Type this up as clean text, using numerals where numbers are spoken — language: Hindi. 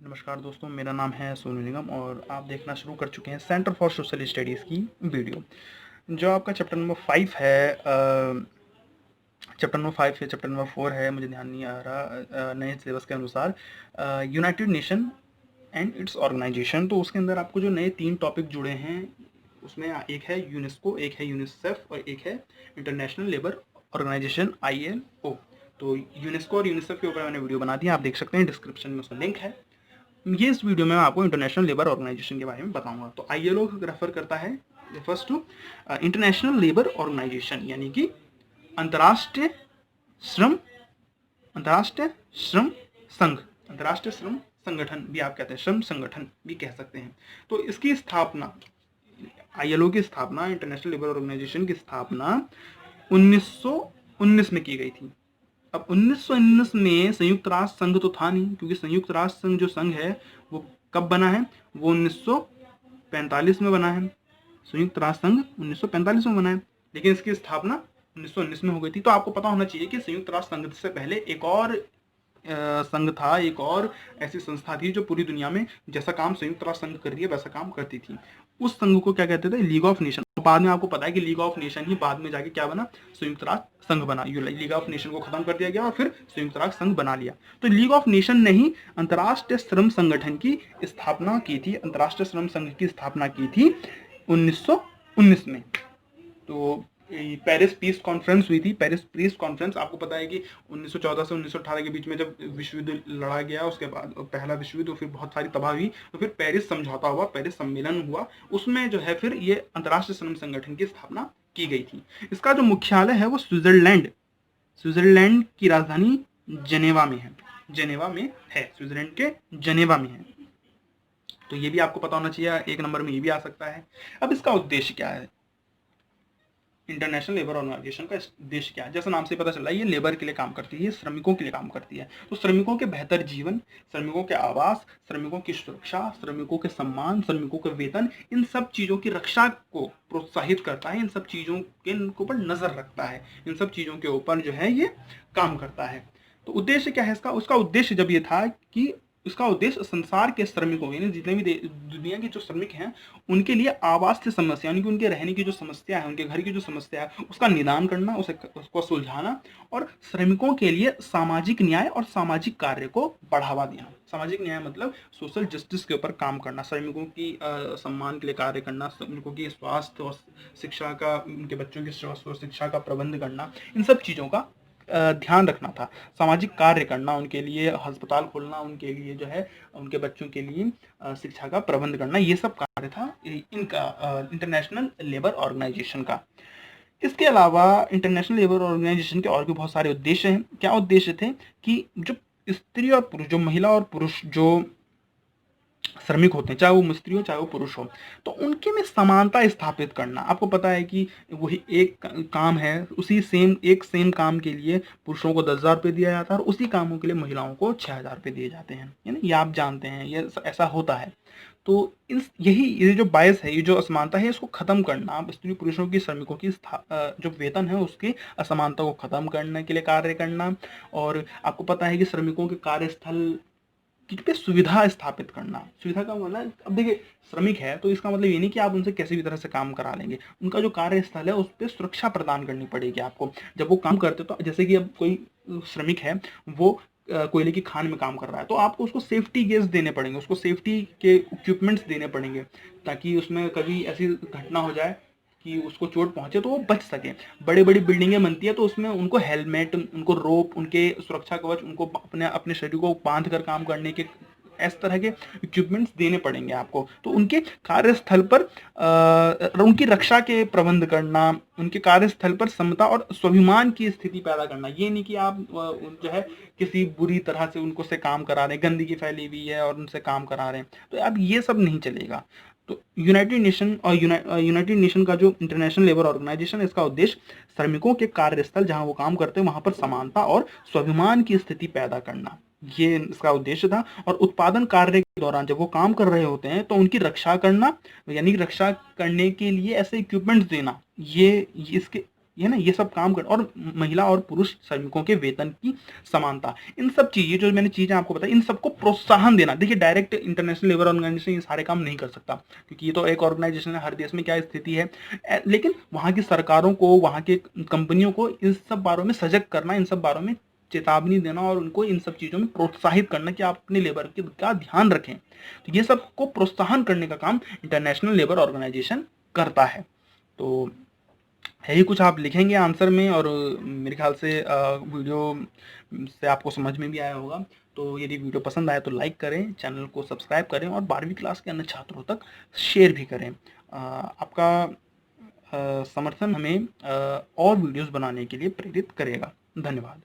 नमस्कार दोस्तों, मेरा नाम है सोनू निगम और आप देखना शुरू कर चुके हैं सेंटर फॉर सोशल स्टडीज़ की वीडियो। जो आपका चैप्टर नंबर 5 है, चैप्टर नंबर 4 है, मुझे ध्यान नहीं आ रहा, नए सिलेबस के अनुसार United Nation and its organisation. तो उसके अंदर आपको जो नए 3 टॉपिक जुड़े हैं, उसमें एक है यूनेस्को, एक है यूनिसेफ और एक है इंटरनेशनल लेबर ऑर्गेनाइजेशन ILO। तो यूनेस्को और यूनिसेफ के ऊपर मैंने वीडियो बना दी, आप देख सकते हैं, डिस्क्रिप्शन में उसका लिंक है। ये इस वीडियो में मैं आपको इंटरनेशनल लेबर ऑर्गेनाइजेशन के बारे में बताऊंगा। तो ILO रेफर करता है first to International Labour Organisation, यानी कि अंतर्राष्ट्रीय श्रम अंतर्राष्ट्रीय श्रम संघ, अंतर्राष्ट्रीय श्रम संगठन भी आप कहते हैं, श्रम संगठन भी कह सकते हैं। तो इसकी स्थापना, ILO की स्थापना, इंटरनेशनल लेबर ऑर्गेनाइजेशन की स्थापना 1919 में की गई थी। अब 1919 में संयुक्त राष्ट्र संघ तो था नहीं, क्योंकि संयुक्त राष्ट्र संघ जो संघ है वो कब बना है, वो 1945 में बना है। संयुक्त राष्ट्र संघ 1945 में बना है, लेकिन इसकी स्थापना 1919 में हो गई थी। तो आपको पता होना चाहिए कि संयुक्त राष्ट्र संघ से पहले एक और संघ था, एक और ऐसी संस्था थी जो पूरी दुनिया में जैसा काम संयुक्त राष्ट्र संघ कर रही है वैसा काम करती थी। उस संघ को क्या कहते थे, लीग ऑफ नेशन। बाद में आपको पता है कि लीग ऑफ नेशन ही बाद में जाके क्या बना, संयुक्त राष्ट्र संघ बना। लीग ऑफ नेशन को खत्म कर दिया गया और फिर संयुक्त राष्ट्र संघ बना लिया। तो लीग ऑफ नेशन ने ही अंतर्राष्ट्रीय श्रम संगठन की स्थापना की थी, अंतर्राष्ट्रीय श्रम संघ की स्थापना की थी 1919 में। तो पेरिस पीस कॉन्फ्रेंस हुई थी। पेरिस पीस कॉन्फ्रेंस, आपको पता है कि 1914 से 1918 के बीच में जब विश्व युद्ध लड़ा गया, उसके बाद पहला विश्व युद्ध, फिर बहुत सारी तबाही हुई, तो फिर पेरिस समझौता हुआ, पेरिस सम्मेलन हुआ। उसमें जो है फिर ये अंतर्राष्ट्रीय श्रम संगठन की स्थापना की गई थी। इसका जो मुख्यालय है वो स्विट्जरलैंड की राजधानी जेनेवा में है, स्विट्जरलैंड के जेनेवा में है। तो ये भी आपको पता होना चाहिए, एक नंबर में ये भी आ सकता है। अब इसका उद्देश्य क्या है, इंटरनेशनल लेबर ऑर्गेनाइजेशन का उद्देश्य क्या है? जैसा नाम से पता चला, ये लेबर के लिए काम करती है, ये श्रमिकों के लिए काम करती है। तो श्रमिकों के बेहतर जीवन, श्रमिकों के आवास, श्रमिकों की सुरक्षा, श्रमिकों के सम्मान, श्रमिकों के वेतन, इन सब चीज़ों की रक्षा को प्रोत्साहित करता है, इन सब चीज़ों के ऊपर नज़र रखता है, इन सब चीज़ों के ऊपर जो है ये काम करता है। तो उद्देश्य क्या है इसका? उसका उद्देश्य जब ये था कि इसका उद्देश्य संसार के श्रमिकों, यानी जितने भी दुनिया के जो श्रमिक हैं, उनके लिए आवास की समस्या, यानी कि उनके रहने की जो समस्या है, उनके घर की जो समस्या है, उसका निदान करना, उसको सुलझाना, और श्रमिकों के लिए सामाजिक न्याय और सामाजिक कार्य को बढ़ावा देना। सामाजिक न्याय मतलब सोशल जस्टिस के ऊपर काम करना, श्रमिकों की सम्मान के लिए कार्य करना, श्रमिकों की स्वास्थ्य और शिक्षा का, उनके बच्चों की स्वास्थ्य और शिक्षा का प्रबंध करना, इन सब चीज़ों का ध्यान रखना था। सामाजिक कार्य करना, उनके लिए अस्पताल खोलना, उनके लिए जो है उनके बच्चों के लिए शिक्षा का प्रबंध करना, ये सब कार्य था इनका, इंटरनेशनल लेबर ऑर्गेनाइजेशन का। इसके अलावा इंटरनेशनल लेबर ऑर्गेनाइजेशन के और भी बहुत सारे उद्देश्य हैं। क्या उद्देश्य थे कि जो स्त्री और पुरुष, जो महिला और पुरुष जो श्रमिक होते हैं, चाहे वो स्त्री हो चाहे वो पुरुष हो, तो उनके में समानता स्थापित करना। आपको पता है कि वही एक काम है, उसी सेम काम के लिए पुरुषों को 10,000 रुपये दिया जाता है और उसी कामों के लिए महिलाओं को 6,000 रुपये दिए जाते हैं, यानी ये आप जानते हैं, ये ऐसा होता है। तो ये जो बायस है, ये जो असमानता है, इसको खत्म करना, स्त्री पुरुषों की, श्रमिकों की जो वेतन है उसकी असमानता को खत्म करने के लिए कार्य करना। और आपको पता है कि श्रमिकों के कार्यस्थल पे सुविधा स्थापित करना। सुविधा का मतलब, अब देखिए श्रमिक है तो इसका मतलब ये नहीं कि आप उनसे किसी भी तरह से काम करा लेंगे, उनका जो कार्यस्थल है उस पर सुरक्षा प्रदान करनी पड़ेगी आपको जब वो काम करते। तो जैसे कि अब कोई श्रमिक है, वो कोयले की खान में काम कर रहा है, तो आपको उसको सेफ्टी गेयर्स देने पड़ेंगे, उसको सेफ्टी के इक्विपमेंट्स देने पड़ेंगे, ताकि उसमें कभी ऐसी घटना हो जाए कि उसको चोट पहुंचे तो वो बच सके। बड़ी बड़ी बिल्डिंगें बनती है तो उसमें उनको हेलमेट, उनको रोप, उनके सुरक्षा कवच, उनको अपने अपने शरीर को बांध कर काम करने के इस तरह के इक्विपमेंट्स देने पड़ेंगे आपको। तो उनके कार्यस्थल पर उनकी रक्षा के प्रबंध करना, उनके कार्यस्थल पर समता और स्वाभिमान की स्थिति पैदा करना। ये नहीं कि आप जो है किसी बुरी तरह से उनको से काम करा रहे हैं, गंदगी फैली हुई है और उनसे काम करा रहे हैं, तो अब ये सब नहीं चलेगा। तो यूनाइटेड नेशन का जो इंटरनेशनल लेबर ऑर्गेनाइजेशन है, इसका उद्देश्य श्रमिकों के कार्यस्थल जहां वो काम करते हैं वहां पर समानता और स्वाभिमान की स्थिति पैदा करना, ये इसका उद्देश्य था। और उत्पादन कार्य के दौरान जब वो काम कर रहे होते हैं तो उनकी रक्षा करना, यानी रक्षा करने के लिए ऐसे इक्विपमेंट्स देना, ये इसके ये ना, ये सब काम कर, और महिला और पुरुष श्रमिकों के वेतन की समानता, इन सब चीजें जो मैंने चीजें आपको बताई, इन सबको प्रोत्साहन देना। देखिए डायरेक्ट इंटरनेशनल लेबर ऑर्गेनाइजेशन ये सारे काम नहीं कर सकता, क्योंकि ये तो एक ऑर्गेनाइजेशन है, हर देश में क्या स्थिति है, लेकिन वहाँ की सरकारों को, वहाँ के कंपनियों को इन सब बारों में सजग करना, इन सब बारों में चेतावनी देना और उनको इन सब चीज़ों में प्रोत्साहित करना कि आप अपने लेबर का ध्यान रखें। तो ये सब को प्रोत्साहन करने का काम इंटरनेशनल लेबर ऑर्गेनाइजेशन करता है। तो यही कुछ आप लिखेंगे आंसर में, और मेरे ख्याल से वीडियो से आपको समझ में भी आया होगा। तो यदि वीडियो पसंद आए तो लाइक करें, चैनल को सब्सक्राइब करें और 12वीं क्लास के अन्य छात्रों तक शेयर भी करें। आपका समर्थन हमें और वीडियोस बनाने के लिए प्रेरित करेगा। धन्यवाद।